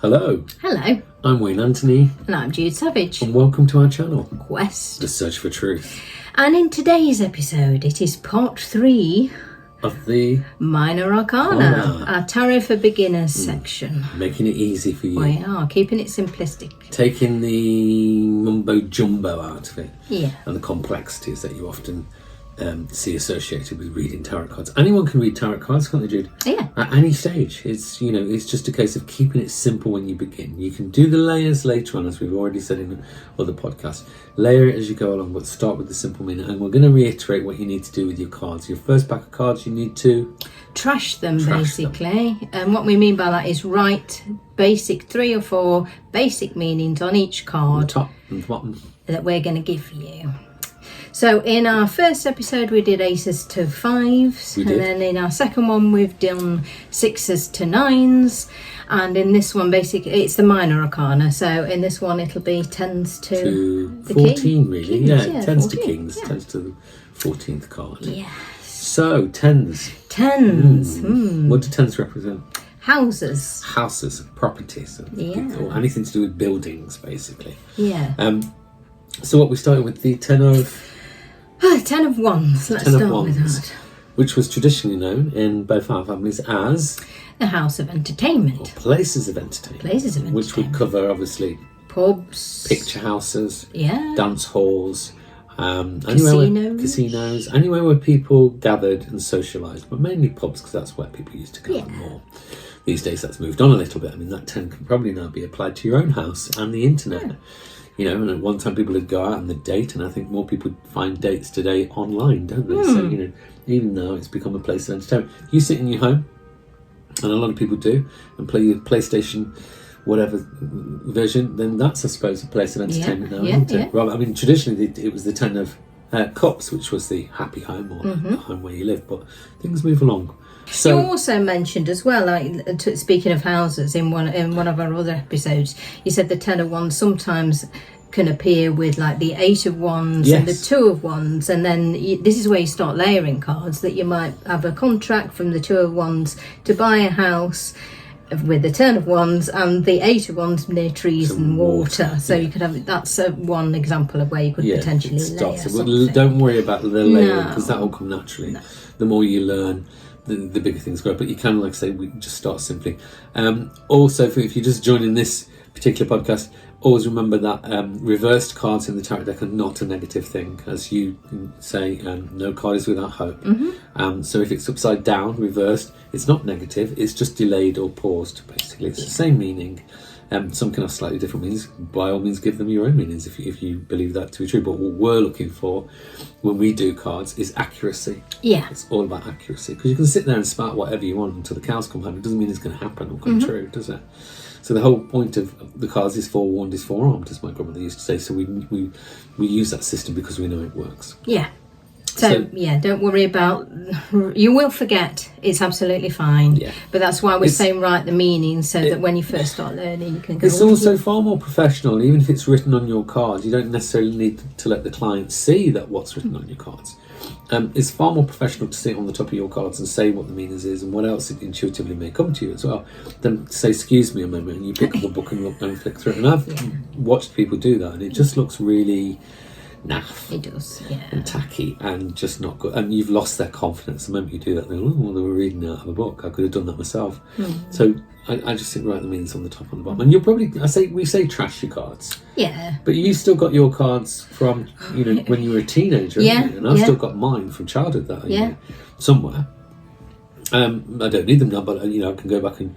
Hello. Hello. I'm Wayne Anthony. And I'm Jude Savage. And welcome to our channel, Quest. The Search for Truth. And in today's episode, it is part 3 of the Minor Arcana, our Tarot for Beginners section. Making it easy for you. We are, keeping it simplistic. Taking the mumbo jumbo out of it. Yeah. And the complexities that you often see associated with reading tarot cards. Anyone can read tarot cards, can't they, Jude? Yeah. At any stage. It's just a case of keeping it simple when you begin. You can do the layers later on, as we've already said in other podcasts. Layer it as you go along, but start with the simple meaning. And we're going to reiterate what you need to do with your cards. Your first pack of cards, you need to trash them, basically. And what we mean by that is write basic 3 or 4 basic meanings on each card. The top and the bottom. That we're going to give you. So in our first episode we did aces to 5s, and then in our second one we've done 6s to 9s, and in this one basically it's the Minor Arcana, so in this one it'll be 10s to the 14 king. really. Kings, yeah, 10s 14, to kings, yeah. 10s to the 14th card. Yes. So 10s. What do 10s represent? Houses, properties, yeah, or anything to do with buildings basically. Yeah. So what we started with the 10 of 10 of Wands. Let's start with that. Which was traditionally known in both our families as the house of entertainment. Or places of entertainment. Which would cover obviously pubs, picture houses, yeah, dance halls, casinos, anywhere where people gathered and socialised, but mainly pubs because that's where people used to go more. These days that's moved on a little bit. I mean, that 10 can probably now be applied to your own house and the internet. Yeah. And at one time people would go out and they'd date, and I think more people find dates today online, don't they? So, even though it's become a place of entertainment, you sit in your home, and a lot of people do, and play your PlayStation, whatever version, then that's, I suppose, a place of entertainment now, isn't it? Well, I mean, traditionally it was the 10 of cups, which was the happy home, or the home where you live, but things move along. So, you also mentioned as well, like speaking of houses, in one of our other episodes, you said the 10 of Wands sometimes can appear with like the 8 of Wands and the 2 of Wands, and then this is where you start layering cards, that you might have a contract from the 2 of Wands to buy a house with the 10 of Wands and the 8 of Wands near trees and water. So you could have, that's one example of where you could potentially layer something. Don't worry about the layering, because that will come naturally. The more you learn, the bigger things grow, but you can, like I say, we just start simply. Also, if you're just joining this particular podcast, always remember that reversed cards in the tarot deck are not a negative thing. As you say, no card is without hope. So if it's upside down, reversed, it's not negative, it's just delayed or paused, basically. It's the same meaning. Some can have slightly different meanings. By all means, give them your own meanings if you believe that to be true. But what we're looking for when we do cards is accuracy. Yeah. It's all about accuracy. Because you can sit there and spout whatever you want until the cows come home. It doesn't mean it's going to happen or come true, does it? So the whole point of the cards is forewarned is forearmed, as my grandmother used to say. So we use that system because we know it works. Yeah. So don't worry about, you will forget, it's absolutely fine. Yeah. But that's why we're saying write the meaning, so that when you first start learning you can go. It's also far more professional, even if it's written on your cards. You don't necessarily need to let the client see that what's written on your cards. It's far more professional to sit on the top of your cards and say what the meanings is and what else it intuitively may come to you as well, than say, excuse me a moment, and you pick up a book and look and flick through it. And I've watched people do that, and it just looks really naff. It does, yeah. And tacky and just not good. And you've lost their confidence the moment you do that. They go, they were reading out of a book. I could have done that myself. So I just think write the meanings on the top and the bottom. And you'll probably, we say trash your cards. Yeah. But you still got your cards from, when you were a teenager. Yeah. And I've still got mine from childhood that I knew somewhere. I don't need them now, but I can go back and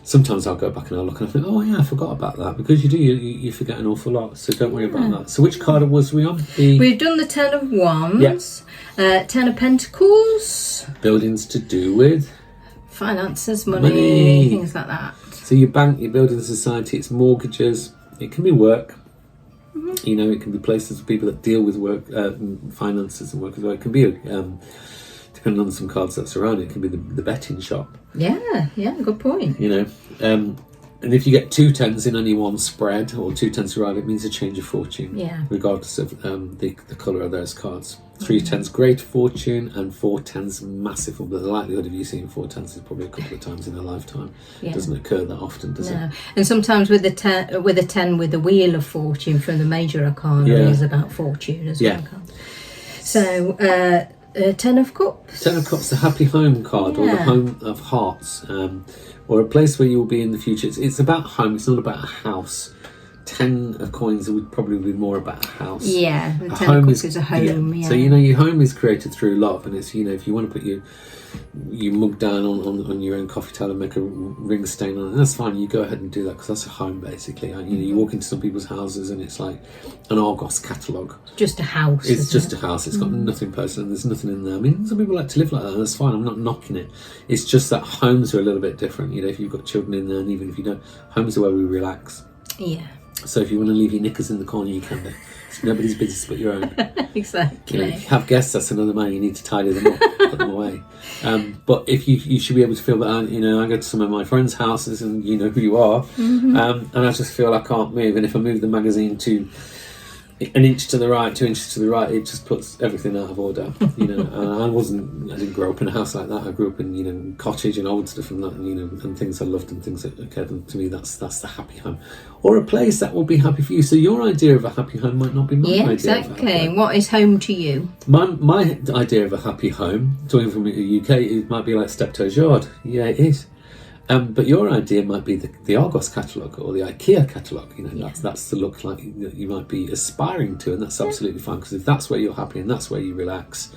sometimes I'll go back and I'll look and I think, oh yeah, I forgot about that, because you forget an awful lot, so don't worry about that. So which card was we on? We've done the 10 of Wands, 10 of Pentacles. Buildings to do with? Finances, money, things like that. So your bank, your building society, it's mortgages, it can be work. It can be places for people that deal with work, finances and work as well. It can be depending on some cards that's around it, can be the betting shop. Yeah, good point. And if you get 2 tens in only one spread, or 2 tens to arrive, it means a change of fortune, regardless of the colour of those cards. 3 tens, great fortune, and 4 tens, massive. But the likelihood of you seeing 4 tens is probably a couple of times in a lifetime. It doesn't occur that often, does it? And sometimes with a 10 with the wheel of fortune from the Major Arcana is about fortune as well. So 10 of Cups. 10 of Cups, the happy home card, or the home of hearts, or a place where you will be in the future. It's about home. It's not about a house. 10 of coins would probably be more about a house. Yeah, the 10 of Cups is a home. So your home is created through love, and it's if you want to put your mug down on your own coffee table and make a ring stain on it, that's fine. You go ahead and do that, because that's a home basically. You walk into some people's houses and it's like an Argos catalogue. Just a house. It's just a house. It's got nothing personal. There's nothing in there. I mean, some people like to live like that. That's fine. I'm not knocking it. It's just that homes are a little bit different. If you've got children in there, and even if you don't, homes are where we relax. Yeah. So if you want to leave your knickers in the corner, you can do. It's nobody's business but your own. Exactly. If you have guests, that's another matter. You need to tidy them up, put them away. But if you should be able to feel that. I go to some of my friends' houses, and you know who you are, and I just feel I can't move. And if I move the magazine to an inch to the right, 2 inches to the right, it just puts everything out of order. And I didn't grow up in a house like that. I grew up in cottage and old stuff and that, and things I loved and things that occurred. And to me, that's the happy home, or a place that will be happy for you. So your idea of a happy home might not be my idea. Exactly. What is home to you? My idea of a happy home, talking from the UK, it might be like Steptoe's Yard. Yeah, it is. But your idea might be the Argos catalogue or the IKEA catalogue. That's the look like you might be aspiring to, and that's absolutely fine, because if that's where you're happy and that's where you relax,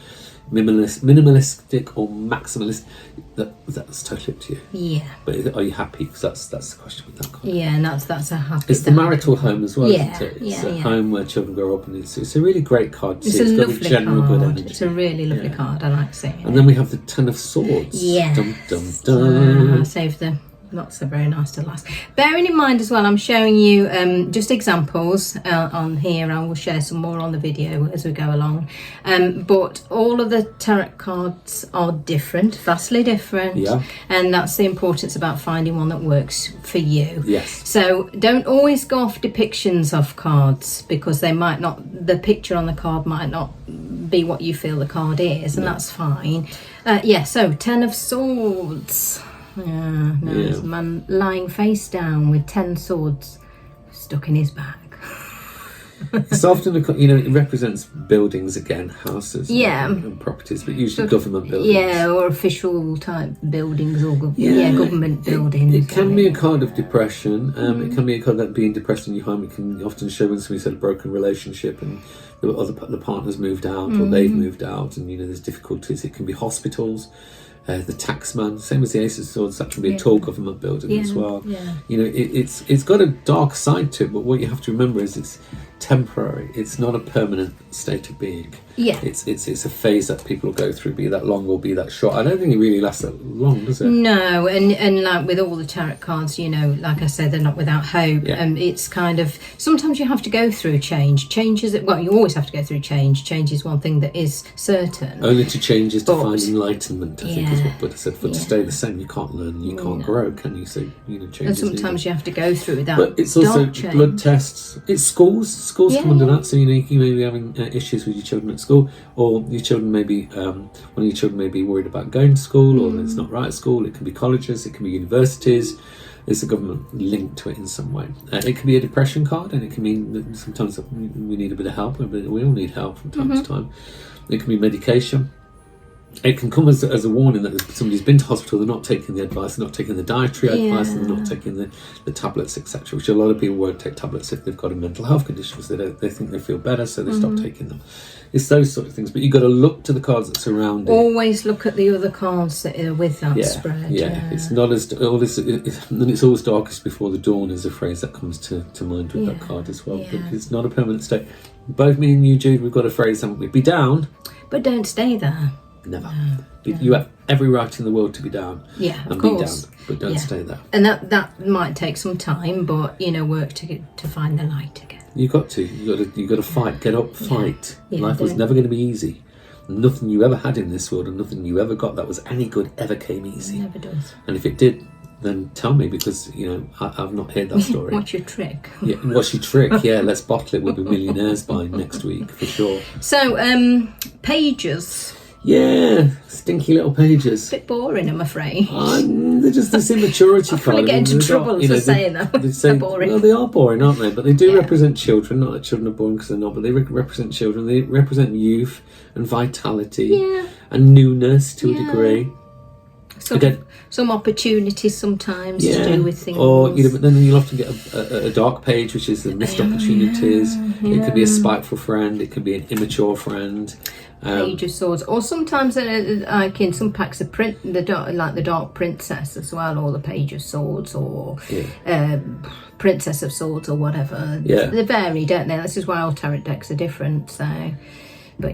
minimalistic or maximalist, that's totally up to you. Yeah. But are you happy? Because that's the question with that card. Yeah, and that's a happy. It's the marital home as well, isn't it? It's a home where children grow up, and it's a really great card to see. It's got a general card. Good energy. It's a really lovely card. I like seeing it. And then we have the 10 of Swords. Yeah. Dum, dum, dum. I saved them. Not so very nice to last. Bearing in mind as well, I'm showing you just examples on here. I will share some more on the video as we go along. But all of the tarot cards are different, vastly different. Yeah. And that's the importance about finding one that works for you. Yes. So don't always go off depictions of cards, because they might not, the picture on the card might not be what you feel the card is, and that's fine. So 10 of Swords. There's a man lying face down with 10 swords stuck in his back. It's often, it represents buildings again, houses and properties, but usually government buildings. Yeah, or official type buildings, or government buildings. It can be a card of depression. It can be a card that being depressed in your home. It can often show when somebody's had a broken relationship and the partner's moved out or they've moved out, and there's difficulties. It can be hospitals. The taxman, same as the Ace of Swords, that can be a tall government building as well. Yeah. It's got a dark side to it, but what you have to remember is it's temporary. It's not a permanent state of being. Yeah. It's a phase that people will go through, be that long or be that short. I don't think it really lasts that long, does it? No, and like with all the tarot cards, like I said, they're not without hope. It's kind of, sometimes you have to go through change. Change is, you always have to go through change. Change is one thing that is certain. Only to change is to find enlightenment, I think is what Buddha said. For to stay the same, you can't learn, you can't grow, can you? So, change and sometimes you have to go through that. But it's also blood tests. It's schools. Schools come under that. So, you may be having issues with your children at school, or your children may be, one of your children may be worried about going to school, or it's not right at school. It can be colleges, it can be universities. There's a government link to it in some way. It can be a depression card, and it can mean that sometimes we need a bit of help. We all need help from time to time. It can be medication. It can come as a warning that somebody's been to hospital, they're not taking the advice, they're not taking the dietary advice, and they're not taking the tablets, etc. Which a lot of people won't take tablets if they've got a mental health condition, because they think they feel better, so they stop taking them. It's those sort of things. But you've got to look to the cards that surround it. Always look at the other cards that are with that spread. Yeah, it's not as all this, and it's always darkest before the dawn is a phrase that comes to mind with that card as well. But it's not a permanent state. Both me and you, Jude, we've got a phrase, haven't we? Be down, but don't stay there. Never. You have every right in the world to be down. Yeah, of and course. Be down, but don't stay there. And that might take some time, but work to find the light again. You got to fight. Get up, fight. Life was never going to be easy. Nothing you ever had in this world, and nothing you ever got that was any good ever came easy. It never does. And if it did, then tell me, because I've not heard that story. What's your trick? Yeah, what's your trick? Yeah, let's bottle it. We'll be millionaires by next week for sure. So, pages. Yeah, stinky little pages. Bit boring, I'm afraid. They're just this immaturity card. I'm going to get into trouble for saying that. They're boring. Well, they are boring, aren't they? But they do represent children. Not that children are boring because they're not, but they represent children. They represent youth and vitality and newness to a degree. Some opportunities sometimes to do with things. Or, but then you'll often get a dark page, which is the missed opportunities. Yeah. It could be a spiteful friend. It could be an immature friend. Page of Swords, or sometimes like in some packs of print, the Dark Princess as well, or the Page of Swords, or Princess of Swords, or whatever. Yeah, they vary, don't they? This is why all tarot decks are different. So, but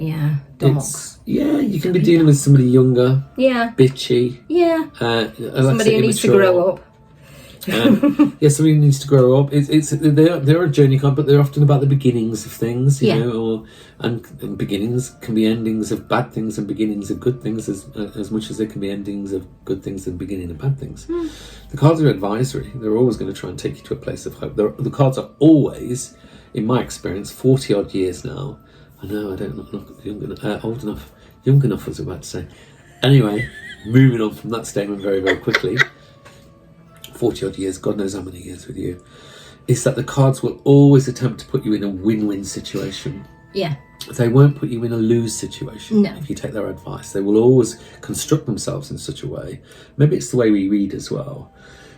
dark. You can be dealing with somebody younger, bitchy, somebody who needs to grow up. Somebody needs to grow up. They're a journey card, but they're often about the beginnings of things, and beginnings can be endings of bad things and beginnings of good things, as much as they can be endings of good things and beginning of bad things. The cards are advisory. They're always going to try and take you to a place of hope. The cards are always, in my experience, 40 odd years now. I know I don't look young enough, old enough, young enough, I was about to say. Anyway, moving on from that statement very, very quickly. 40 odd years, God knows how many years with you, is that the cards will always attempt to put you in a win-win situation. Yeah. They won't put you in a lose situation if you take their advice. They will always construct themselves in such a way. Maybe it's the way we read as well.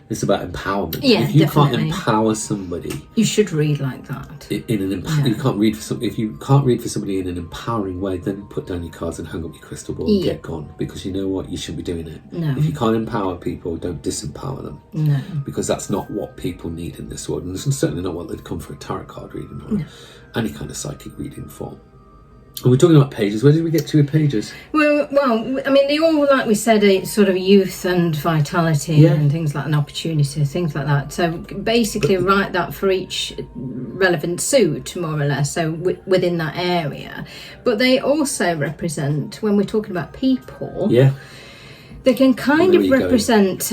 It's about empowerment. Yeah, if you can't empower somebody, you should read like that. You can't read for some. If you can't read for somebody in an empowering way, then put down your cards and hang up your crystal ball and get gone. Because you know what, you shouldn't be doing it. No. If you can't empower people, don't disempower them. No. Because that's not what people need in this world, and it's certainly not what they'd come for a tarot card reading or any kind of psychic reading for. And we're talking about pages. Where did we get to with pages? Well, I mean, they all, like we said, it's sort of youth and vitality and things like an opportunity, things like that. So basically, write that for each relevant suit, more or less, so within that area. But they also represent, when we're talking about people, they can kind of represent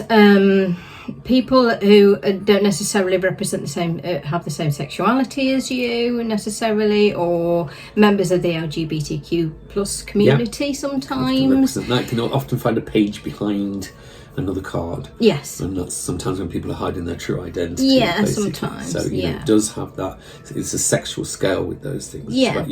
people who don't necessarily represent the same, have the same sexuality as you necessarily, or members of the LGBTQ plus community sometimes. That can often find a page behind another card. Yes. And that's sometimes when people are hiding their true identity. Yeah, basically. sometimes. So it does have that. It's a sexual scale with those things. Yeah. It's about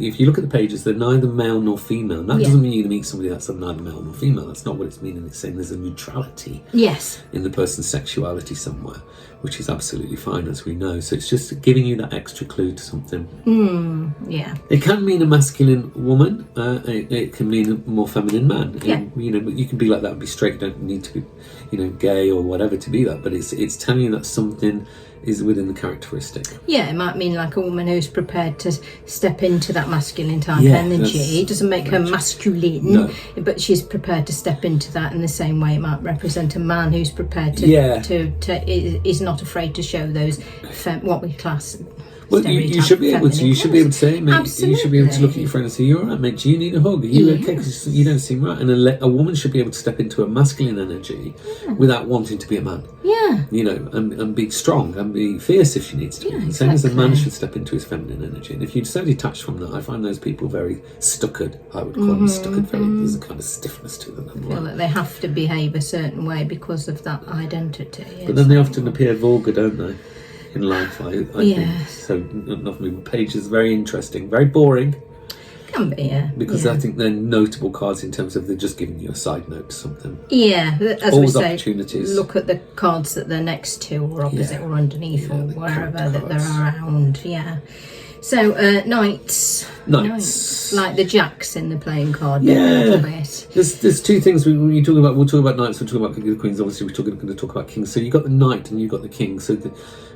if you look at the pages, they're neither male nor female. And that doesn't mean you meet somebody that's neither male nor female. That's not what it's meaning. It's saying there's a neutrality in the person's sexuality somewhere, which is absolutely fine, as we know. So it's just giving you that extra clue to something. It can mean a masculine woman. It can mean a more feminine man. But you can be like that and be straight. You don't need to be, gay or whatever to be that. But it's telling you that something is within the characteristic. Yeah, it might mean like a woman who's prepared to step into that masculine type energy. It doesn't make her masculine, but she's prepared to step into that in the same way. It might represent a man who's prepared to is not afraid to show those what we class. Well, you should be able to. You should be able to say, mate. Absolutely. You should be able to look at your friend and say, "You're all right, mate. Do you need a hug? Are you okay? Because you don't seem right." And a woman should be able to step into a masculine energy without wanting to be a man. Yeah. And be strong and be fierce if she needs to. Yeah, same as a man should step into his feminine energy. And if you're so detached from that, I find those people very stuckered. I would call them stuckered. There's a kind of stiffness to them. I feel like they have to behave a certain way because of that identity. But then they often appear vulgar, don't they? In life, I think. So, Page is very interesting, very boring. Can be, because I think they're notable cards in terms of they're just giving you a side note to something. Yeah, as always we say, opportunities. Look at the cards that they're next to, or opposite, or underneath, or wherever that they're around. Yeah. So knights, like the jacks in the playing card. There's two things when you talk about. We'll talk about knights. We'll talk about the queens. Obviously, we're going to talk about kings. So you got the knight and you got the king. So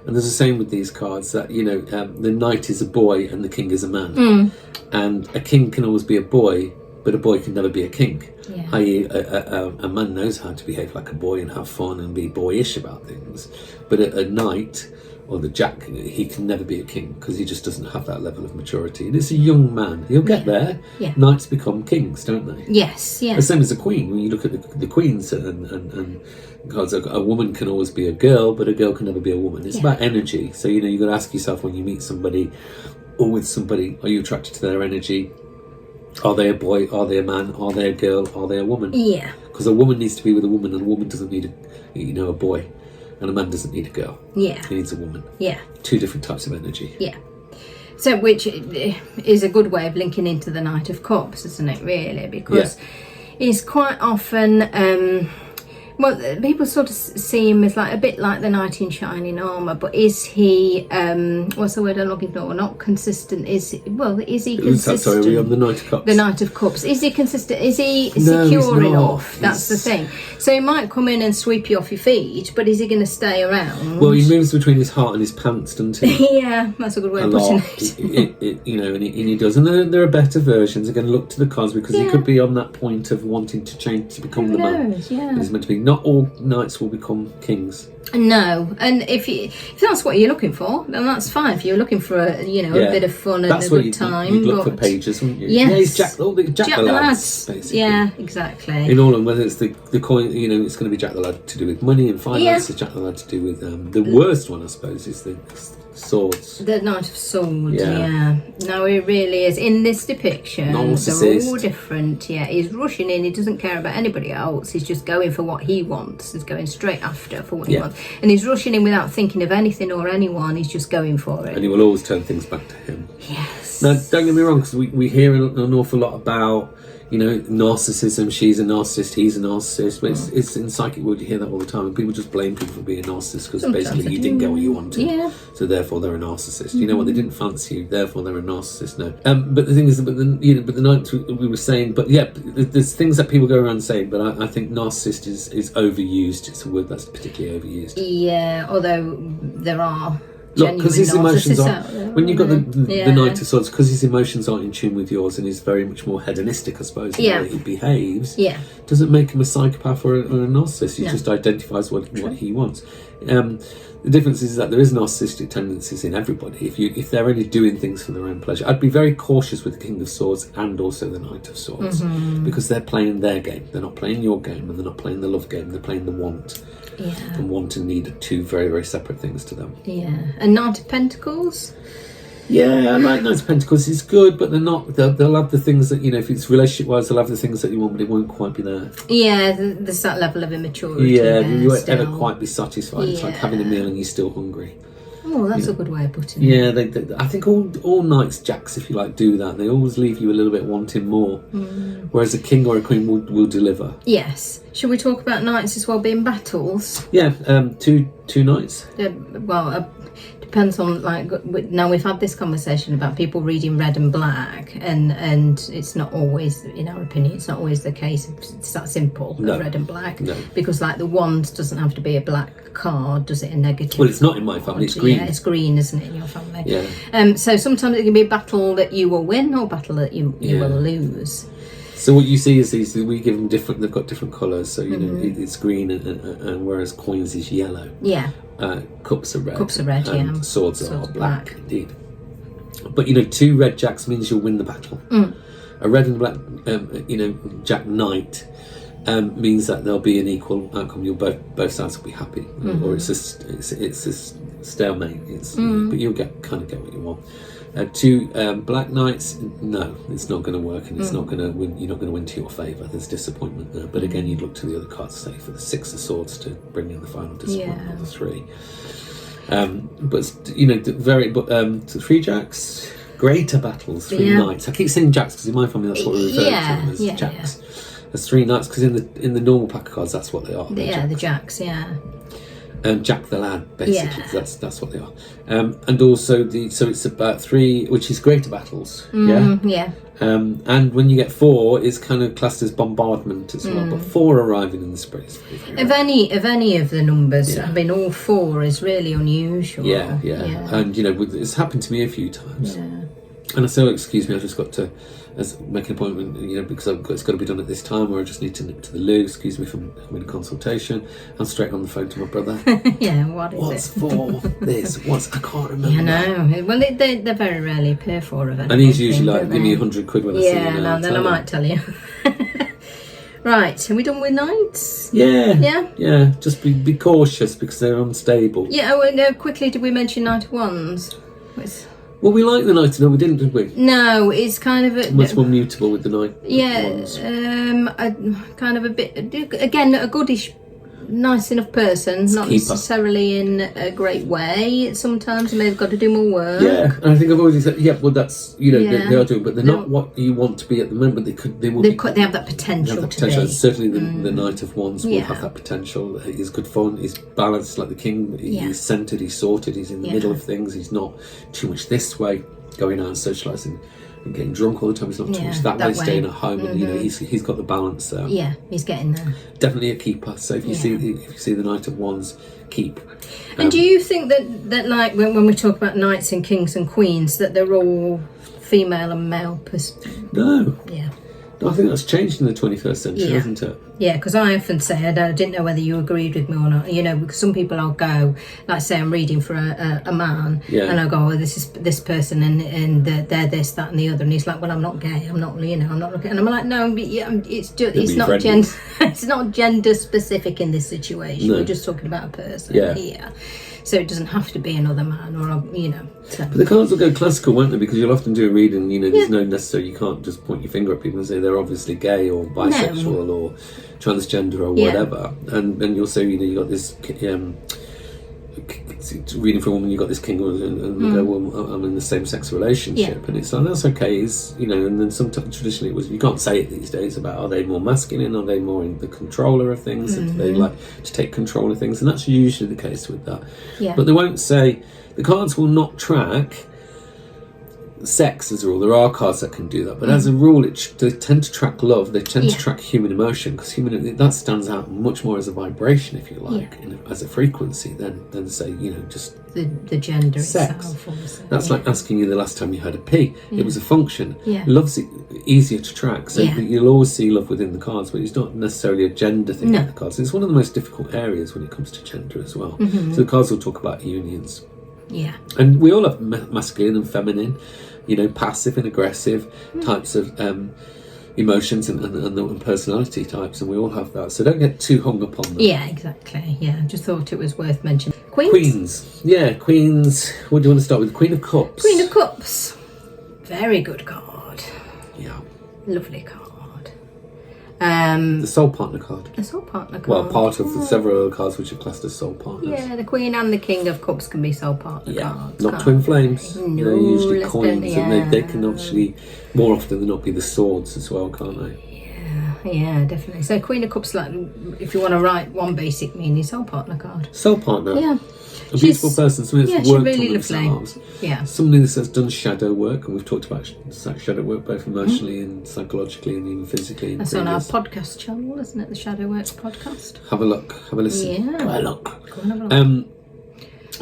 and there's the same with these cards that the knight is a boy and the king is a man, and a king can always be a boy, but a boy can never be a king. I.e., a man knows how to behave like a boy and have fun and be boyish about things, but a knight or the Jack, he can never be a king because he just doesn't have that level of maturity. And it's a young man. He'll get there. Yeah. Knights become kings, don't they? Yes, yeah. The same as a queen. When you look at the queens, and because a woman can always be a girl, but a girl can never be a woman. It's about energy. So, you've got to ask yourself when you meet somebody or with somebody, are you attracted to their energy? Are they a boy? Are they a man? Are they a girl? Are they a woman? Yeah. Because a woman needs to be with a woman, and a woman doesn't need a boy. And a man doesn't need a girl. Yeah. He needs a woman. Yeah. Two different types of energy. Yeah. So, which is a good way of linking into the Knight of Cups, isn't it, really? Because it's quite often, people sort of see him as like a bit like the knight in shining armour, but is he, what's the word I'm looking for? Not consistent. Is he consistent? Sorry, are we on the Knight of Cups? The Knight of Cups. Is he consistent? Is he No, secure he's not. enough? That's the thing. So he might come in and sweep you off your feet, but is he going to stay around? Well, he moves between his heart and his pants, doesn't he? Yeah, that's a good way A of lot. putting it. And he does. And there are better versions. They're going to look to the cards because he could be on that point of wanting to change to become the man. Yeah. He's meant to be. Not all knights will become kings. No, and if that's what you're looking for, then that's fine. If you're looking for a bit of fun and a good time, you'd look for pages, wouldn't you? Yes. Yeah, he's Jack the Lads, basically. Yeah, exactly. In all, and whether it's the coin, it's going to be Jack the Lad to do with money and finance. It's Jack the Lad to do with the worst one, I suppose, is the swords. The Knight of Swords, yeah. No, it really is. In this depiction, they're all different. Yeah, he's rushing in. He doesn't care about anybody else. He's just going for what he wants. He's going straight after for what he wants. And he's rushing in without thinking of anything or anyone. He's just going for it. And he will always turn things back to him. Yes. Now, don't get me wrong, because we hear an awful lot about, narcissism. She's a narcissist, he's a narcissist. But it's in psychic world, you hear that all the time. And people just blame people for being a narcissist because basically you didn't get what you wanted. Yeah. So therefore they're a narcissist. You know what? They didn't fancy you, therefore they're a narcissist. No. But the thing is, but the night we were saying, there's things that people go around saying, but I think narcissist is overused. It's a word that's particularly overused. Yeah, although there are. Look, because his emotions are when you've got the Knight of Swords, because his emotions aren't in tune with yours, and he's very much more hedonistic, I suppose, in the way he behaves. Yeah, doesn't make him a psychopath or a narcissist. He just identifies what he wants. The difference is that there is narcissistic tendencies in everybody. If they're only doing things for their own pleasure, I'd be very cautious with the King of Swords and also the Knight of Swords, because they're playing their game. They're not playing your game, and they're not playing the love game. They're playing the want. Yeah. And want and need are two very, very separate things to them. Yeah. And Knight of Pentacles? Yeah, I like Knight of Pentacles. It's good, but they're not. They'll have the things that, if it's relationship-wise, they'll have the things that you want, but it won't quite be there. Yeah, there's that level of immaturity. Yeah, you won't ever quite be satisfied. It's like having a meal and you're still hungry. Oh, that's a good way of putting it. Yeah, I think all knights, jacks, if you like, do that. They always leave you a little bit wanting more. Whereas a king or a queen will deliver. Yes. Should we talk about knights as well being battles? Yeah, two knights. Depends on, now we've had this conversation about people reading red and black, and it's not always, in our opinion, it's not always the case. It's that simple, red and black. No. Because the wand doesn't have to be a black card, does it? A negative. Well, it's not in my family, it's green. Yeah, it's green, isn't it, in your family? Yeah. So sometimes it can be a battle that you will win or a battle that you will lose. So what you see is we give them different. They've got different colours. So it's green, and whereas coins is yellow. Yeah. Cups are red. Cups are red. And swords are black. Indeed. But two red jacks means you'll win the battle. A red and black, jack knight means that there'll be an equal outcome. You'll both sides will be happy, or it's a stalemate. But you'll get what you want. Two black knights, no, it's not going to work, and it's not going to win. You're not going to win to your favour. There's disappointment there. But again, you'd look to the other cards, say for the 6 of Swords to bring in the final disappointment of the 3. The 3 jacks, greater battles, 3 knights. I keep saying jacks because in my family that's what we refer to them as jacks. There's 3 knights because in the normal pack of cards that's what they are. The jacks. Jack the Lad, basically. That's what they are. And also so it's about 3, which is greater battles. And when you get 4, it's kind of classed as bombardment as well. But 4 arriving in the space. Of any of the numbers, I mean, all 4 is really unusual. Yeah. And it's happened to me a few times. And I say, oh, excuse me, I've just got to make an appointment, because it's got to be done at this time, or I just need to nip to the loo. Excuse me for having a consultation. I'm straight on the phone to my brother. Yeah, what's it? For this? I can't remember. I know. Well, they're very rarely paid for of anything. And he's usually like, give me 100 quid when I see you. Yeah, and then I might tell you. Right, are we done with nights? Yeah. Just be cautious because they're unstable. Yeah. Oh, no. Quickly, did we mention night of wands? Well, we like the night. No, we didn't, did we? No, it's kind of much more mutable with the night. Yeah, kind of a bit. Again, a goodish, nice enough person, not necessarily in a great way. Sometimes they've got to do more work. Yeah, and I think I've always said, well, that's they are doing, but they're not what you want to be at the moment. But they have that potential. They have that potential. And certainly, the Knight of Wands will have that potential. He's good fun. He's balanced like the King. He's centered. He's sorted. He's in the middle of things. He's not too much this way, going out and socialising and getting drunk all the time. He's not too much that way, staying at home. And he's got the balance there. Yeah, he's getting there. Definitely a keeper. So if you see the Knight of Wands, keep. And do you think that like when we talk about knights and kings and queens, that they're all female and male? No. Yeah. I think that's changed in the 21st century, hasn't it? Yeah, because I often say, I didn't know whether you agreed with me or not, because some people I'll go, like say I'm reading for a man, and I'll go, oh, this is this person, and they're this, that and the other, and he's like, well, I'm not gay, I'm not looking, and I'm like, no, it's not gender, it's not gender specific in this situation, we're just talking about a person here. So it doesn't have to be another man, or But the cards will go classical, won't they? Because you'll often do a reading. There's no necessary. You can't just point your finger at people and say they're obviously gay or bisexual or transgender or whatever. And you'll say, you got this reading for a woman. You got this king, and you go, well, I'm in the same-sex relationship, and it's like that's okay. And then sometimes traditionally it was you can't say it these days about are they more masculine, are they more in the controller of things, do they like to take control of things, and that's usually the case with that. But they won't say. The cards will not track sex as a rule. There are cards that can do that, but as a rule, they tend to track love. They tend to track human emotion because that stands out much more as a vibration, if you like, as a frequency than say just the gender sex. Itself. That's like asking you the last time you had a pee. It was a function. Love's easier to track, so you'll always see love within the cards, but it's not necessarily a gender thing with the cards. It's one of the most difficult areas when it comes to gender as well. So the cards will talk about unions. Yeah. And we all have masculine and feminine, passive and aggressive types of emotions and personality types, and we all have that. So don't get too hung up on that. Yeah, exactly. Yeah, I just thought it was worth mentioning. Queens. Yeah, Queens. What do you want to start with? Queen of Cups. Queen of Cups. Very good card. Yeah. Lovely card. The soul partner card. The soul partner card. Well, part of the several other cards which are classed as soul partners. Yeah, the Queen and the King of Cups can be soul partner cards. Not twin flames. No, they're usually coins, and they can actually, more often than not, be the swords as well, can't they? Yeah, definitely. So Queen of Cups, like, if you want to write one basic meaning, soul partner card. Soul partner. Yeah. A beautiful person, somebody that's worked really on themselves. Lovely. Yeah. Somebody that's done shadow work, and we've talked about shadow work both emotionally and psychologically and even physically. That's on our podcast channel, isn't it? The Shadow Works podcast. Have a look, have a listen. Yeah. Have a look. Go and have a look.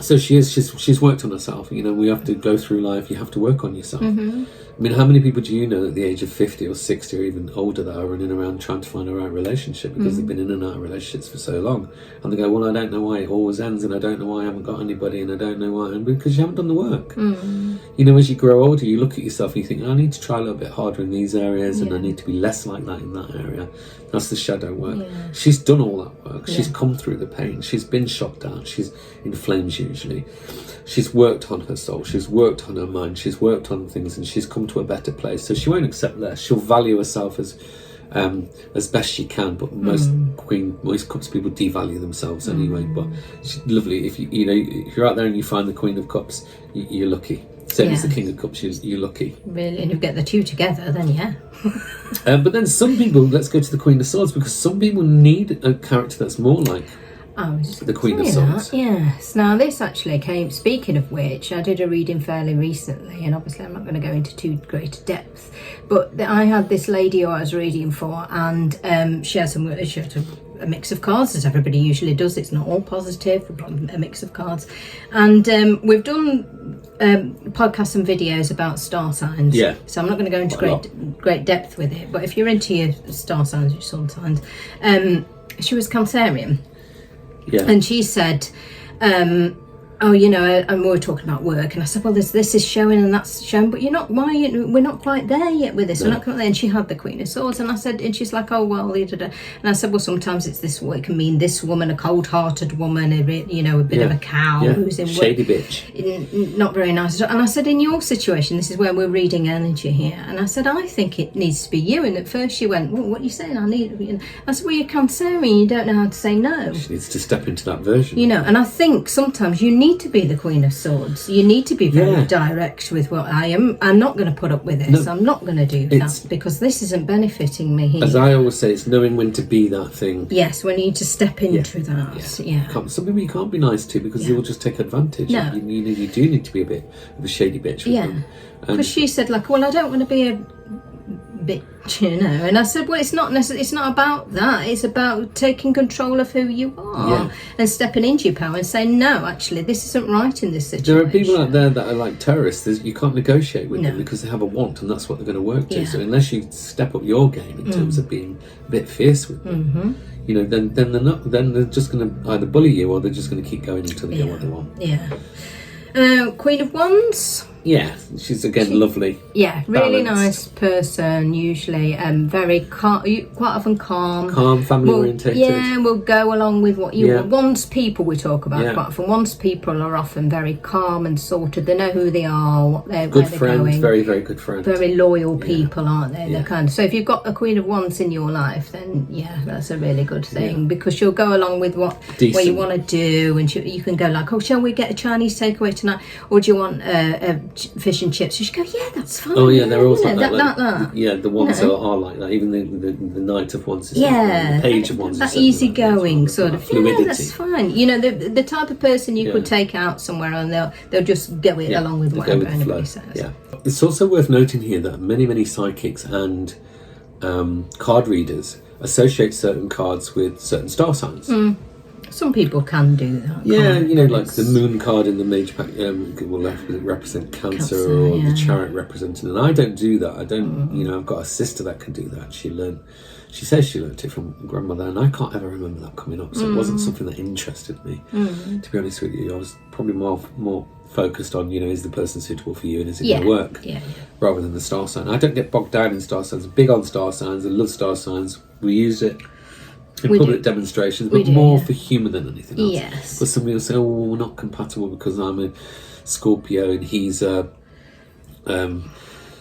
So she's worked on herself. We have to go through life. You have to work on yourself. I mean, how many people do you know at the age of 50 or 60 or even older that are running around trying to find a right relationship because they've been in and out of relationships for so long, and they go, well, I don't know why it always ends, and I don't know why I haven't got anybody, and I don't know why, and because you haven't done the work. As you grow older, you look at yourself and you think, I need to try a little bit harder in these areas, and I need to be less like that in that area. That's the shadow work. She's done all that work. She's come through the pain. She's been shot down. She's in flames usually. She's worked on her soul, she's worked on her mind, she's worked on things, and she's come to a better place. So she won't accept less. She'll value herself as best she can. But most Cups people devalue themselves anyway. But she's lovely. If if you're out there and you find the Queen of Cups, you're lucky. Same as the King of Cups, you're lucky. Really, and if you get the two together, then but then some people, let's go to the Queen of Swords, because some people need a character that's more like the Queen of Swords. Yes. Now this actually came, speaking of which, I did a reading fairly recently, and obviously I'm not going to go into too great depth, but I had this lady who I was reading for, and she had a a mix of cards, as everybody usually does. It's not all positive. We've got a mix of cards, and we've done podcasts and videos about star signs. Yeah. So I'm not going to go into great depth with it, but if you're into your star signs, your sun signs, she was Cancerian. Yeah. And she said, oh, you know, and we were talking about work, and I said, well, this is showing and that's showing, but we're not quite there yet with this. No. We're not quite there. And she had the Queen of Swords, and I said, and she's like, oh, well, and I said, well, sometimes it's this, it can mean this woman, a cold-hearted woman, a bit of a cow who's in shady bitch, not very nice. And I said, in your situation, this is where we're reading energy here, and I said, I think it needs to be you. And at first she went, well, what are you saying? I said, well, you're Cancerian, you don't know how to say no. She needs to step into that version, and I think sometimes you need to be the Queen of Swords. You need to be very direct with what I am. I'm not going to put up with this. No, I'm not going to do that because this isn't benefiting me here. As I always say, it's knowing when to be that thing. Yes, when you need to step into that. Yeah. Some people you can't be nice to because they will just take advantage. No. You do need to be a bit of a shady bitch with them. Because she said, like, well, I don't want to be a bitch, and I said, well, it's not about that. It's about taking control of who you are and stepping into your power and saying, no, actually, this isn't right in this situation. There are people out there that are like terrorists. You can't negotiate with them because they have a want, and that's what they're going to work to. So unless you step up your game in terms of being a bit fierce with them, then they're not. Then they're just going to either bully you or they're just going to keep going until they get what they want. Yeah. Queen of Wands. Yeah, she's again lovely. Yeah, really nice person. Usually, very calm, quite often calm, family orientated. Yeah, will go along with what you want. Wands people we talk about quite often. Wands people are often very calm and sorted. They know who they are, what they're good where they're friend, going. very very good friend. Very loyal people, aren't they? They're kind of, so if you've got a Queen of Wands in your life, then that's a really good thing because she'll go along with what you want to do, and you can go like, oh, shall we get a Chinese takeaway tonight, or do you want a fish and chips? So she go, yeah, that's fine. Oh yeah, they're always like that. That. Yeah, the ones are like that. Even the Knight of Wands is the Page of Wands. That easygoing sort of fluidity. Yeah, that's fine. The type of person you could take out somewhere and they'll just go along with whatever anybody says. Yeah, it's also worth noting here that many psychics and card readers associate certain cards with certain star signs. Some people can do that. Yeah, like the Moon card in the Major Pack will represent Cancer or the Chariot representing. And I don't do that. I don't. I've got a sister that can do that. She says she learnt it from grandmother, and I can't ever remember that coming up. So it wasn't something that interested me. To be honest with you, I was probably more focused on is the person suitable for you and is it going to work, rather than the star sign. I don't get bogged down in star signs. I'm big on star signs. I love star signs. We use it in public demonstrations, but more for humour than anything else. Yes. But somebody will say, "Oh, we're not compatible because I'm a Scorpio and he's a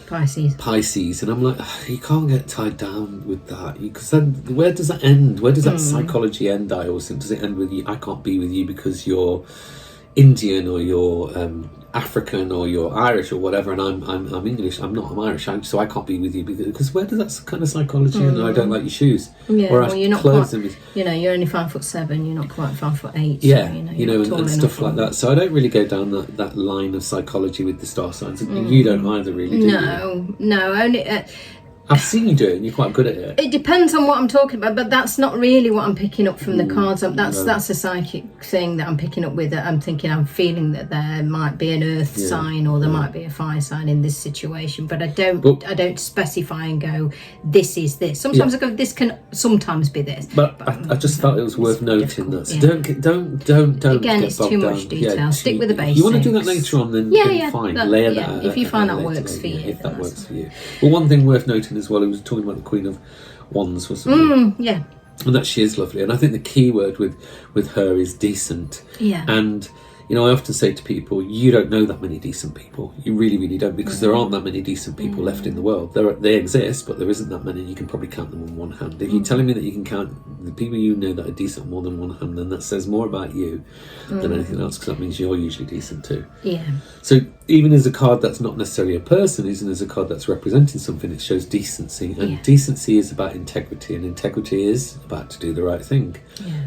Pisces," and I'm like, you can't get tied down with that because then where does that end? Where does that psychology end? I always think, does it end with you? I can't be with you because you're Indian or you're African or you're Irish or whatever, and I'm English. I'm not. I'm Irish, so I can't be with you because where does that kind of psychology? And I don't like your shoes. Yeah, well, you're not quite. You're only 5'7". You're not quite 5'8". Yeah, so, and stuff like that. So I don't really go down that line of psychology with the star signs. You don't either, really. Do you? No, only. I've seen you do it and you're quite good at it. It depends on what I'm talking about, but that's not really what I'm picking up from the cards. That's a psychic thing that I'm picking up with it. I'm feeling that there might be an earth sign or there might be a fire sign in this situation, but I don't specify and go, this is this. Sometimes I go, this can sometimes be this. But I just felt it was worth noting that. So don't again, get it's too much detail. Stick with the basics. You want to do that later on, then fine. Layer that out. If you find that works for you. If that works for you. Well, one thing worth noting as well, he was talking about the Queen of Wands, wasn't he? And that she is lovely, and I think the key word with her is decent. And I often say to people, you don't know that many decent people. You really, really don't, because there aren't that many decent people left in the world. They exist, but there isn't that many. You can probably count them on one hand. If you're telling me that you can count the people you know that are decent on more than one hand, then that says more about you than anything else, because that means you're usually decent too. So even as a card that's not necessarily a person, even as a card that's representing something, it shows decency. And decency is about integrity, and integrity is about to do the right thing.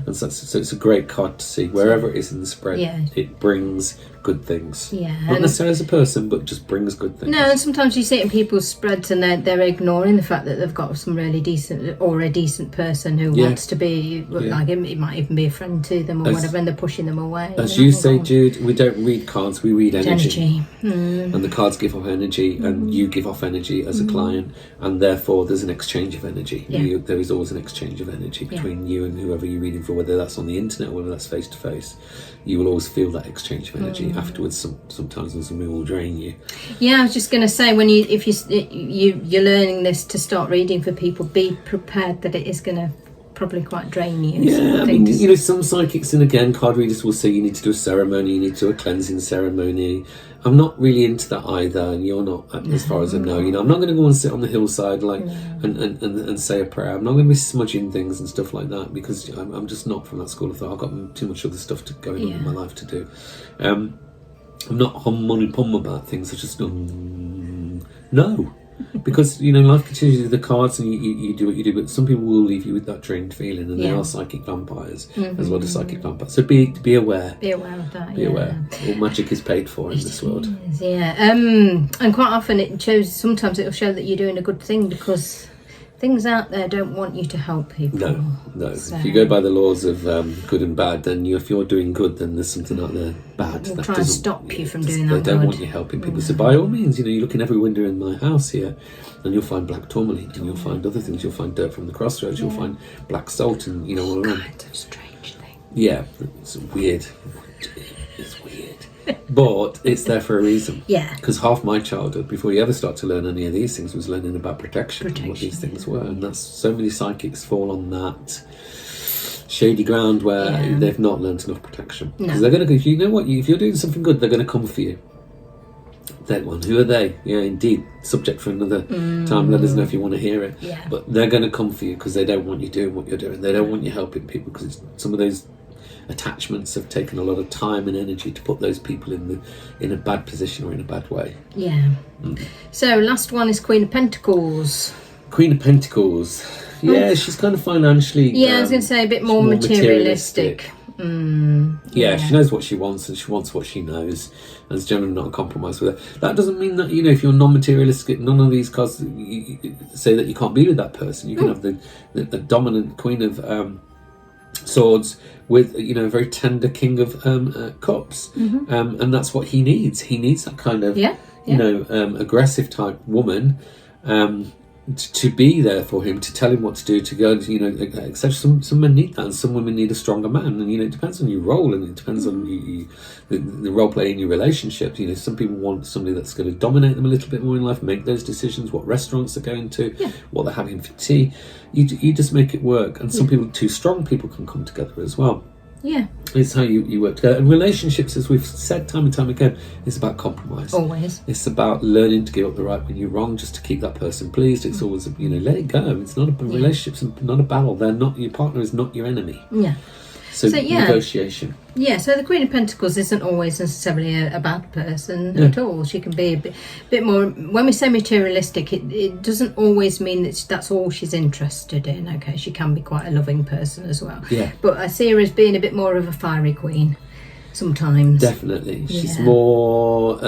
And so it's a great card to see wherever it is in the spread. It brings good things. Yeah. Not necessarily as a person, but just brings good things. No, and sometimes you see it in people's spreads and they're ignoring the fact that they've got some really decent, or a decent person who wants to be, like, it might even be a friend to them or whatever, and they're pushing them away. As you say, Jude, we don't read cards, we read energy. And the cards give off energy, and you give off energy as a client, and therefore there's an exchange of energy. There is always an exchange of energy between you and whoever you're reading for, whether that's on the internet or whether that's face to face. You will always feel that exchange of energy afterwards. Sometimes something will drain you. Yeah, I was just going to say, when you're learning this to start reading for people, be prepared that it is going to probably quite drain you. Yeah, I mean, you know, some psychics, and again, card readers will say you need to do a ceremony, you need to do a cleansing ceremony. I'm not really into that either, and you're not, as far as I know. You know, I'm not going to go and sit on the hillside and say a prayer. I'm not going to be smudging things and stuff like that, because I'm just not from that school of thought. I've got too much other stuff going on in my life to do. I'm not hum about things. I just no. Because, you know, life continues with the cards, and you do what you do, but some people will leave you with that drained feeling, and they are psychic vampires as well as psychic vampires. So be aware. Be aware of that. Be aware. All magic is paid for in this world. Yeah, and quite often it shows. Sometimes it'll show that you're doing a good thing, because things out there don't want you to help people. No. So, if you go by the laws of good and bad, then if you're doing good, then there's something out there bad. We'll try and stop you from doing that. They don't want you helping people. So by all means, you know, you look in every window in my house here, and you'll find black tourmaline, and you'll find other things. You'll find dirt from the crossroads. You'll find black salt, and you know, all around. Kind of strange thing. Yeah, it's weird. It's weird. But it's there for a reason. Yeah. Because half my childhood, before you ever start to learn any of these things, was learning about protection and what these things were. And that's, so many psychics fall on that shady ground where they've not learned enough protection. Because they're going to, you know what, if you're doing something good, they're going to come for you. That one, who are they? Yeah, indeed, subject for another time. Let us know if you want to hear it. Yeah. But they're going to come for you because they don't want you doing what you're doing. They don't want you helping people, because some of those attachments have taken a lot of time and energy to put those people in a bad position or in a bad way. Yeah. So last one is Queen of Pentacles. Queen of Pentacles. Yeah, she's kind of financially. Yeah, I was going to say a bit more materialistic. Yeah, she knows what she wants, and she wants what she knows, and it's generally not a compromise with her. That doesn't mean that, you know, if you're non-materialistic, none of these cards say that you can't be with that person. You can have the dominant Queen of Swords with, you know, a very tender King of Cups, and that's what he needs. He needs that kind of you know, aggressive type woman to be there for him, to tell him what to do, to go, you know, etc. Some men need that, and some women need a stronger man. And, you know, it depends on your role, and it depends on the role play in your relationship. You know, some people want somebody that's going to dominate them a little bit more in life, make those decisions, what restaurants they're going to, what they're having for tea. You just make it work. And some people, two strong people, can come together as well. Yeah. It's how you work together. And relationships, as we've said time and time again, is about compromise. Always. It's about learning to give up the right when you're wrong, just to keep that person pleased. It's always, you know, let it go. It's not a relationship's not a battle. They're not, your partner is not your enemy. Yeah. So negotiation. Yeah, so the Queen of Pentacles isn't always necessarily a bad person at all. She can be a bit more, when we say materialistic, it doesn't always mean that that's all she's interested in. Okay, she can be quite a loving person as well. Yeah. But I see her as being a bit more of a fiery queen sometimes. Definitely. She's more,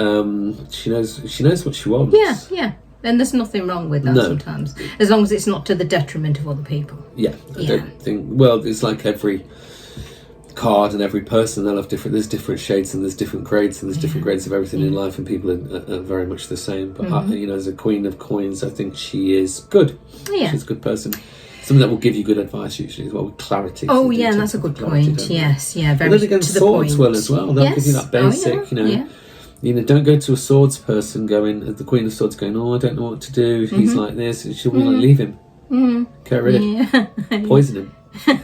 she knows what she wants. Yeah. And there's nothing wrong with that sometimes, as long as it's not to the detriment of other people. Yeah, I don't think, well, it's like every card and every person, they'll have there's different shades, and there's different grades, and there's different grades of everything in life, and people are very much the same. But you know, as a Queen of Coins, I think she is good. She's a good person. Something that will give you good advice usually as well, with clarity. Oh yeah, that's a good point. Yes, very but then again, to the swords point. Well as well. They'll give you that basic, you know, don't go to a swords person going, the Queen of Swords going, oh, I don't know what to do. He's like this. She'll be like, leave him. Get rid of him. Poison him.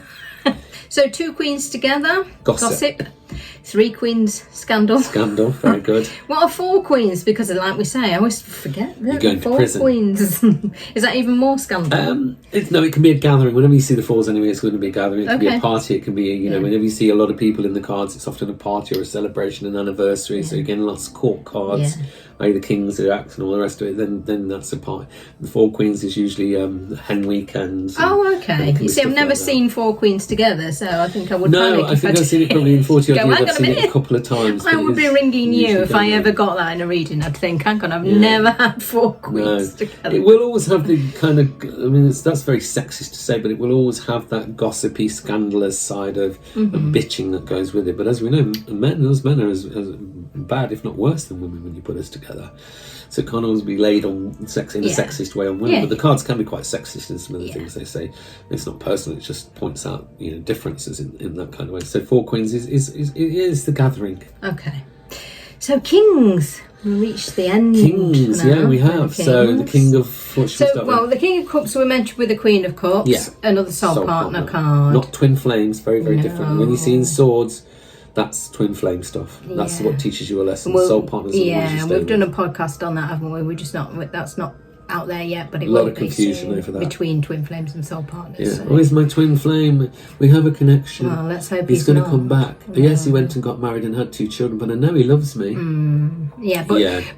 So 2 queens together, gossip. 3 queens, scandal. Scandal, very good. What are 4 queens? Because like we say, I always forget. You're going to 4 prison. Queens. Is that even more scandal? It can be a gathering. Whenever you see the 4s anyway, it's going to be a gathering. It can be a party. It can be, you know, whenever you see a lot of people in the cards, it's often a party or a celebration, an anniversary. So you're getting lots of court cards. i.e. the kings who act and all the rest of it, then that's a part. The Four Queens is usually hen weekends. Oh, okay. You see, I've never seen Four Queens together, so I think I would panic. No, I think I've seen it probably in 40 odd years. I've seen it a couple of times. I would be ringing you if I ever got that in a reading. I'd think, hang on, I've never had Four Queens together. It will always have the kind of, I mean, that's very sexist to say, but it will always have that gossipy, scandalous side of bitching that goes with it. But as we know, men are as bad, if not worse, than women when you put us together. So it can't always be laid on sex in a sexist way on women. But the cards can be quite sexist in some of the things they say. It's not personal; it just points out, you know, differences in that kind of way. So Four Queens is the gathering. Okay. So kings, we reached the end. Kings, now, we have. So the King of the King of Cups we mentioned with the Queen of Cups. Yeah. Another soul partner card. Not twin flames. Very different. When you see in swords, that's twin flame stuff. That's what teaches you a lesson. Soul partners. Yeah, we've done a podcast on that, haven't we? We're just not. That's not out there yet, but it will be soon between twin flames and soul partners. Yeah. So. Oh, he's my twin flame. We have a connection. Well, let's hope he's going to come back. Yes, he went and got married and had 2 children, but I know he loves me. Yeah,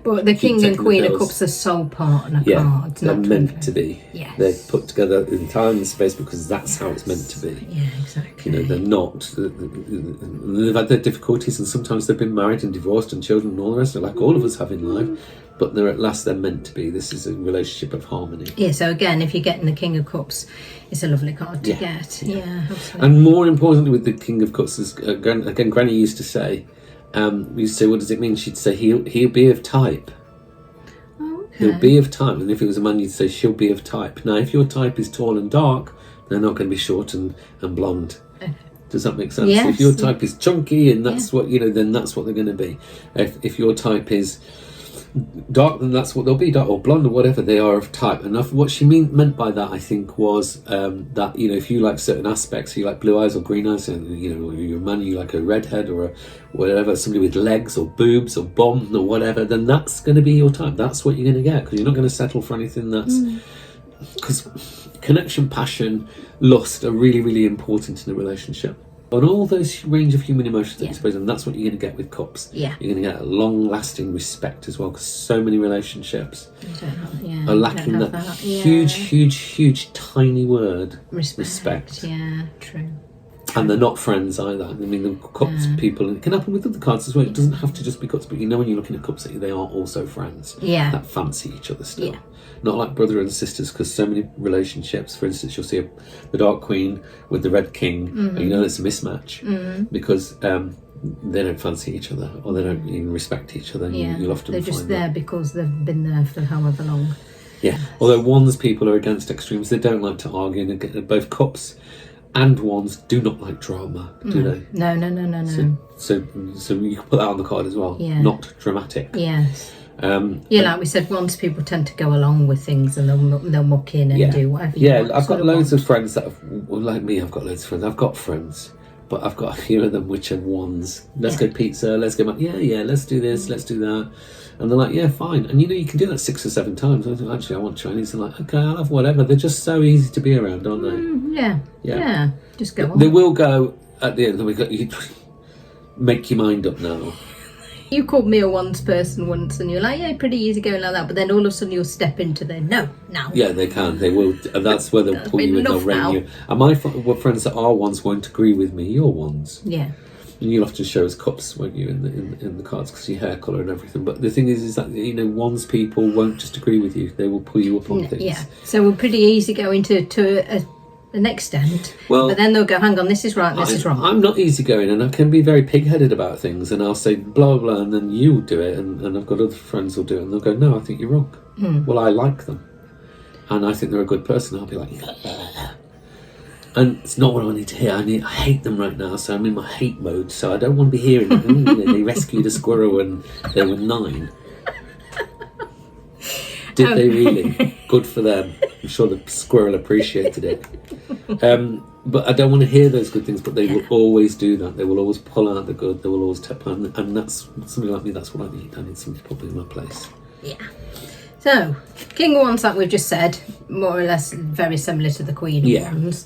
but the King and Queen of Cups are soul partner cards. They're meant to be. Yes. They're put together in time and space because that's how it's meant to be. Yeah, exactly. You know, they're not. They've had their difficulties, and sometimes they've been married and divorced and children and all the rest of it, like all of us have in life. But at last they're meant to be. This is a relationship of harmony. Yeah, so again, if you're getting the King of Cups, it's a lovely card to get. Yeah, absolutely. And more importantly with the King of Cups, is, again, Granny used to say, we used to say, what does it mean? She'd say, he'll be of type. Oh, okay. He'll be of type. And if it was a man, you'd say, she'll be of type. Now, if your type is tall and dark, they're not going to be short and blonde. Okay. Does that make sense? Yes. If your type is chunky and that's what, you know, then that's what they're going to be. If your type is dark, then that's what they'll be, dark or blonde or whatever, they are of type. And what she meant by that, I think, was that, you know, if you like certain aspects, you like blue eyes or green eyes, and, you know, you're a man, you like a redhead or a whatever, somebody with legs or boobs or bum or whatever, then that's going to be your type. That's what you're going to get, because you're not going to settle for anything that's... Because connection, passion, lust are really, really important in a relationship. On all those range of human emotions, I suppose, and that's what you're going to get with Cups. Yeah. You're going to get a long-lasting respect as well, because so many relationships are lacking that huge, tiny word, respect. Yeah, true. And they're not friends either. I mean, the Cups people, and it can happen with other cards as well. It doesn't have to just be Cups, but you know when you're looking at Cups, they are also friends. Yeah. That fancy each other still. Yeah. Not like brother and sisters, because so many relationships, for instance, you'll see the Dark Queen with the Red King, and you know it's a mismatch, because they don't fancy each other, or they don't even respect each other. Yeah. You'll often they're just there because they've been there for however long. Yeah. Although Wands people are against extremes, they don't like to argue, and both Cups and Wands do not like drama, do they? No. So you can put that on the card as well. Yeah. Not dramatic. Yes. Like we said, Wands people tend to go along with things, and they'll muck in and do whatever you want. I've got loads of friends that like me. I've got loads of friends. I've got friends, but I've got a few of them which are Wands. Let's go pizza. Let's go. Let's do this. Let's do that. And they're like, yeah, fine. And you know, you can do that 6 or 7 times. I think, actually, I want Chinese. They're like, okay, I'll have whatever. They're just so easy to be around, aren't they? Yeah. Just go on. They will go at the end. You make your mind up now. You called me a Wands person once, and you're like, yeah, pretty easy going like that. But then all of a sudden you'll step into the no. Yeah, they can. They will. And that's where they'll pull you in. They'll rein you. And my friends that are Wands won't agree with me. You're Wands. Yeah. And you'll have to show us Cups, won't you, in the cards, because your hair colour and everything. But the thing is that, you know, Wands people won't just agree with you. They will pull you up on things. Yeah. So we're pretty easy going to an extent. Well, but then they'll go, hang on, this is right, this is wrong. I'm not easygoing, and I can be very pig-headed about things, and I'll say blah blah, and then you'll do it, and I've got other friends who'll do it, and they'll go, no, I think you're wrong. Well, I like them, and I think they're a good person. I'll be like, and it's not what I need to hear. I hate them right now, so I'm in my hate mode. So I don't want to be hearing they rescued a squirrel when they were 9. Did they really? Good for them. I'm sure the squirrel appreciated it. But I don't want to hear those good things, but they will always do that. They will always pull out the good. They will always tap on. And that's somebody like me, that's what I need. I need somebody to put me in my place. Yeah. So, King of Wands, like we've just said, more or less very similar to the Queen of Wands.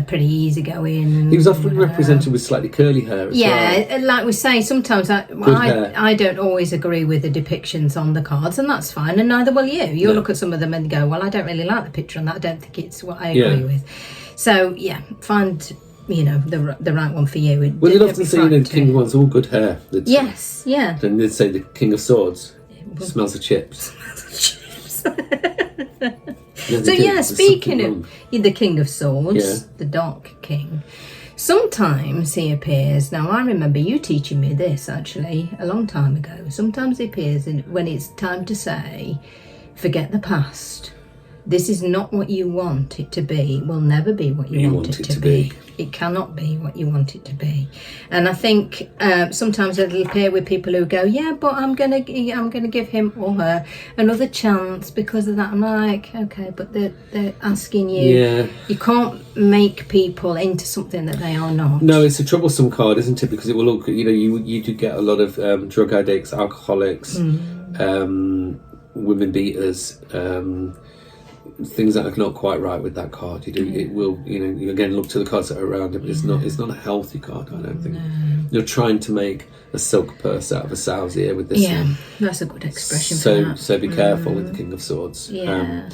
pretty easygoing. He was often represented with slightly curly hair as well. Like we say, sometimes I don't always agree with the depictions on the cards, and that's fine, and neither will you. You'll look at some of them and go, well, I don't really like the picture on that. I don't think it's what I agree with. So, find, the right one for you. Well, you'd often say, the king of wands, all good hair. Yes, yeah. Then they'd say the king of swords smells of chips. So speaking of the King of Swords, the Dark King, sometimes he appears. Now I remember you teaching me this actually a long time ago. Sometimes he appears when it's time to say, "Forget the past. This is not what you want it to be. It will never be what you want it to be. It cannot be what you want it to be." And I think sometimes it'll appear with people who go, "Yeah, but I'm gonna give him or her another chance because of that." I'm like, okay, but they're asking you. Yeah. You can't make people into something that they are not. No, it's a troublesome card, isn't it? Because it will look, you do get a lot of drug addicts, alcoholics, women beaters. Things that are not quite right with that card. It will, you again look to the cards that are around it, but it's not a healthy card, I don't think. You're trying to make a silk purse out of a sow's ear with this one. That's a good expression for that. So be careful with the King of Swords. Yeah.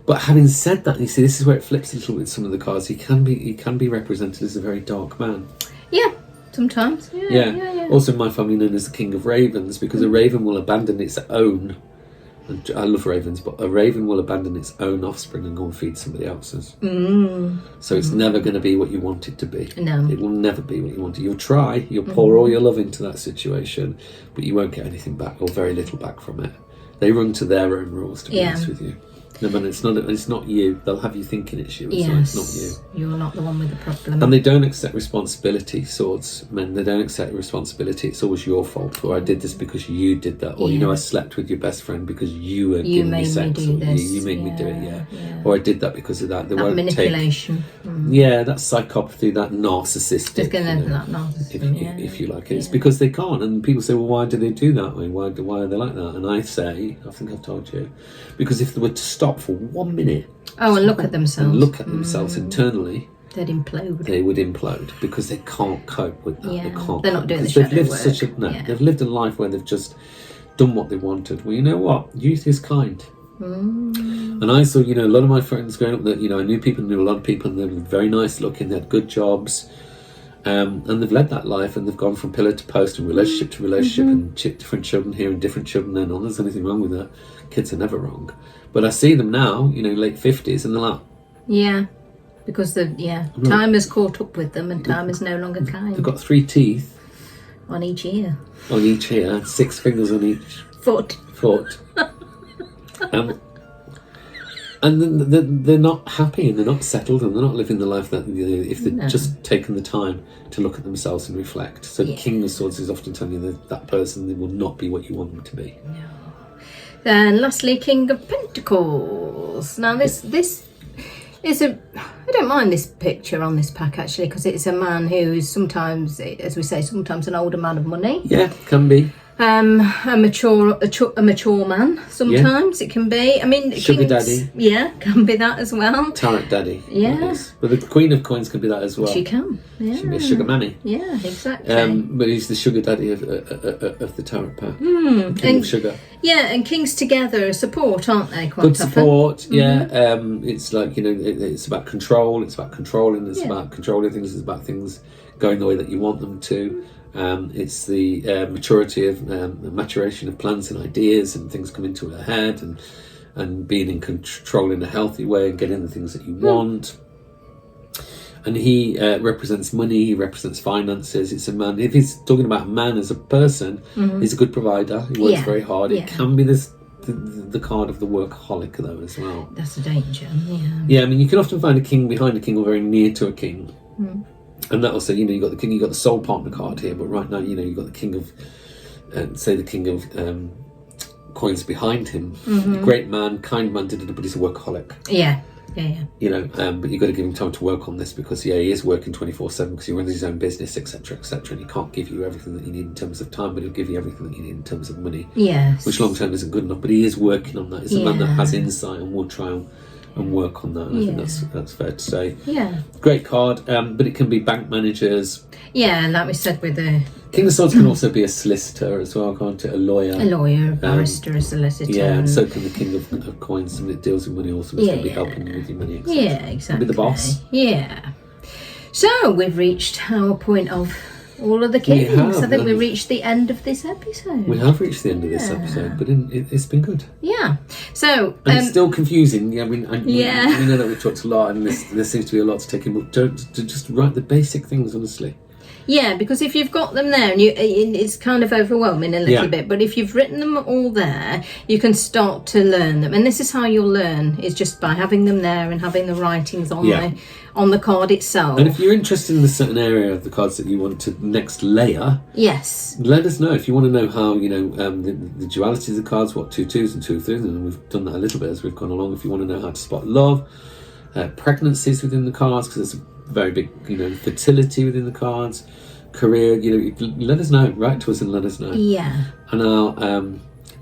But having said that, you see, this is where it flips a little with some of the cards. He can be represented as a very dark man. Yeah. Sometimes. Yeah. Also in my family known as the King of Ravens, because a raven will abandon its own. I love ravens, but a raven will abandon its own offspring and go and feed somebody else's. So it's never going to be what you want it to be. No. It will never be what you want it. You'll try, you'll pour all your love into that situation, but you won't get anything back or very little back from it. They run to their own rules, to be honest with you. No, man, it's not you. They'll have you thinking it's you. It's not you. You're not the one with the problem. And they don't accept responsibility, swords men. They don't accept responsibility. It's always your fault. Or I did this because you did that. Or, I slept with your best friend because you were giving me sex. You made me do it, Or I did that because of that. They won't manipulation. That's psychopathy, that narcissistic. That narcissism, if you like it. It's because they can't. And people say, well, why do they do that? Why are they like that? And I say, I think I've told you, because if they were to stop for 1 minute and look at themselves internally, they'd implode. They would implode because they can't cope with that. They can't. They're not doing the shadow work. They've lived a life where they've just done what they wanted. Well, you know what? Youth is kind. And I saw, a lot of my friends growing up that, I knew a lot of people, and they were very nice looking. They had good jobs, and they've led that life, and they've gone from pillar to post and relationship to relationship, and different children here and different children there. Not there's anything wrong with that. Kids are never wrong. But I see them now, late 50s, and they're like... Yeah, because time has caught up with them, and time is no longer kind. They've got 3 teeth. On each ear. 6 fingers on each... Foot. And then they're not happy, and they're not settled, and they're not living the life that, if they've just taken the time to look at themselves and reflect. So the King of Swords is often telling you that person, they will not be what you want them to be. No. Then lastly, King of Pentacles. Now this is I don't mind this picture on this pack actually, because it's a man who is sometimes, as we say, sometimes an older man of money. Yeah, can be. A mature man. Sometimes it can be. I mean, sugar daddy. Yeah, can be that as well. Tarot daddy. Yeah. But the Queen of Coins can be that as well. She can. Yeah. She can be a sugar mammy. Yeah, exactly. But he's the sugar daddy of the tarot pack. King of sugar. Yeah, and kings together are support, aren't they? Quite good support. Yeah. It's like it's about control. It's about controlling. It's about controlling things. It's about things going the way that you want them to. It's the maturation of plans and ideas, and things come into her head, and being in control in a healthy way and getting the things that you want. And he represents money, he represents finances. It's a man. If he's talking about a man as a person, he's a good provider. He works very hard. It can be the card of the workaholic though as well. That's a danger. Yeah, I mean, you can often find a king behind a king or very near to a king. And that also, you got the king, you got the soul partner card here, but right now, you've got the king of, the king of coins behind him. Great man, kind man, but he's a workaholic. Yeah. But you've got to give him time to work on this, because he is working 24/7 because he runs his own business, etc., and he can't give you everything that you need in terms of time, but he'll give you everything that you need in terms of money. Yes. Which long term isn't good enough, but he is working on that. He's a man that has insight and will try and and work on that. And I think that's fair to say. Yeah. Great card, but it can be bank managers. Yeah, and like we said with the... King of Swords can also be a solicitor as well, can't it? A lawyer. A lawyer, a barrister, a solicitor. Yeah, and so can the King of Coins, somebody that deals with money also. It's going to be helping you with your money. Yeah, exactly. Be the boss. Yeah. So we've reached our point of all of the kings. I think we've reached the end of this episode. We have reached the end of this episode, but it's been good. Yeah. So and it's still confusing. I mean, we know that we've talked a lot, and there seems to be a lot to take in. But don't just write the basic things, honestly. Yeah, because if you've got them there, and it's kind of overwhelming a little bit, but if you've written them all there, you can start to learn them. And this is how you'll learn, is just by having them there and having the writings on the card itself. And if you're interested in a certain area of the cards that you want to next layer, yes, let us know. If you want to know how, the duality of the cards, what 2/2s and 2/3s, and we've done that a little bit as we've gone along. If you want to know how to spot love, pregnancies within the cards, because there's a very big, fertility within the cards, career, let us know. Write to us and let us know. Yeah. And our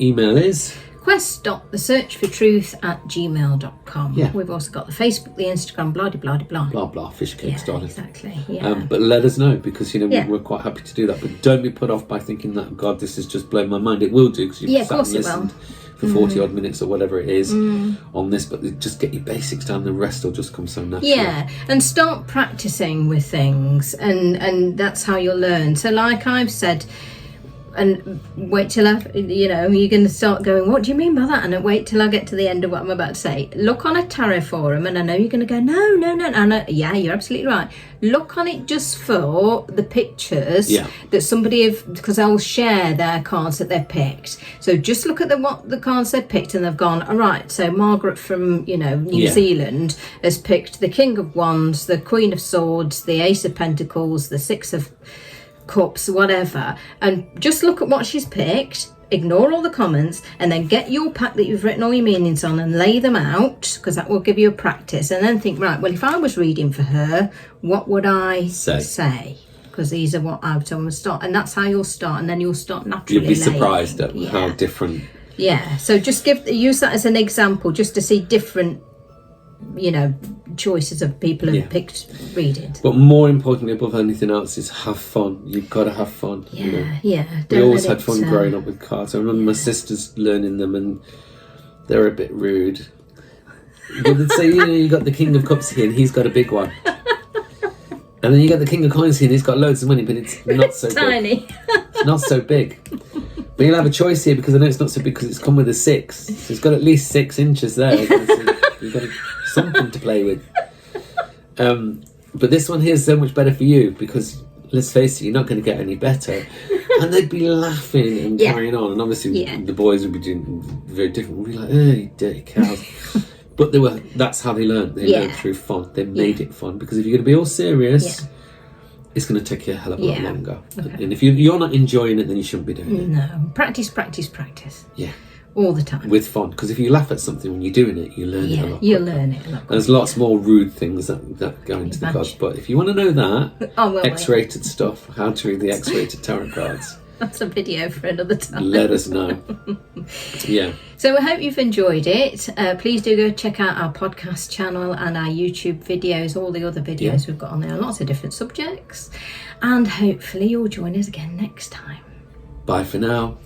email is quest.thesearchfortruth@gmail.com. Yeah. We've also got the Facebook, the Instagram, blah, blah, blah, blah, blah, fish cakes, darling. Exactly, yeah. But let us know, because, we're quite happy to do that. But don't be put off by thinking that, God, this has just blown my mind. It will do, because you've sat and listened for 40 odd minutes or whatever it is on this, but just get your basics down, the rest will just come so naturally. Yeah, and start practicing with things, and that's how you'll learn. So like I've said, and wait till you're going to start going, what do you mean by that? And wait till I get to the end of what I'm about to say. Look on a tarot forum, and I know you're going to go, no. And yeah, you're absolutely right. Look on it just for the pictures that somebody because they'll share their cards that they've picked. So just look at the cards they've picked, and they've gone, all right, so Margaret from, New Zealand has picked the King of Wands, the Queen of Swords, the Ace of Pentacles, the Six of Cups, whatever, and just look at what she's picked, ignore all the comments, and then get your pack that you've written all your meanings on and lay them out, because that will give you a practice. And then think, right, well, if I was reading for her, what would I say? Because these are what I've told them to start, and that's how you'll start, and then you'll start naturally. You'll be surprised at how different. Yeah, so just use that as an example, just to see different choices of people who've picked readings. But more importantly, above anything else, is have fun. You've got to have fun. Yeah. We always had fun growing up with cards. I remember my sisters learning them, and they're a bit rude. But they'd say, you got the King of Cups here, and he's got a big one. And then you got the King of Coins here, and he's got loads of money, but it's not so tiny. Big. It's not so big. But you'll have a choice here, because I know it's not so big, because it's come with a 6. So it's got at least 6 inches there. You've got something to play with. But this one here is so much better for you, because let's face it, you're not going to get any better. And they'd be laughing and carrying on, and obviously the boys would be doing very different. We'd be like, oh, you dirty cows. But that's how they learned. They learned through fun. They made it fun, because if you're going to be all serious, it's going to take you a hell of a lot longer. Okay. And if you're not enjoying it, then you shouldn't be doing it. No, practice. Yeah. All the time. With fun, because if you laugh at something when you're doing it, you learn it a lot. You'll learn it a lot. There's lots more rude things that go into the cards, but if you want to know that, X-rated stuff, how to read the X-rated tarot cards. That's a video for another time. Let us know. Yeah. So I hope you've enjoyed it. Please do go check out our podcast channel and our YouTube videos, all the other videos we've got on there, lots of different subjects. And hopefully you'll join us again next time. Bye for now.